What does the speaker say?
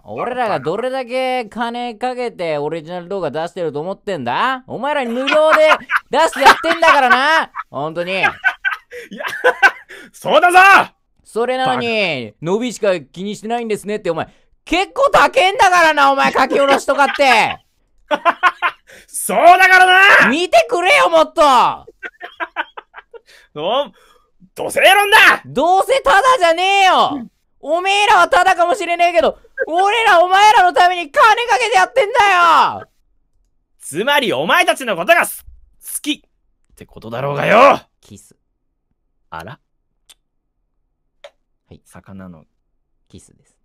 俺らがどれだけ金かけてオリジナル動画出してると思ってんだ？お前らに無料で出してやってんだからな。本当に。いや、そうだぞ。それなのに、伸びしか気にしてないんですねって、お前、結構高えんだからな、お前、書き下ろしとかって。そうだからな。見てくれよ、もっと。どうせ論だ。どうせタダじゃねえよ。おめえらはタダかもしれねえけど、俺らお前らのために金かけてやってんだよ。つまりお前たちのことが好きってことだろうがよ。キス。あら、はい。魚のキスです。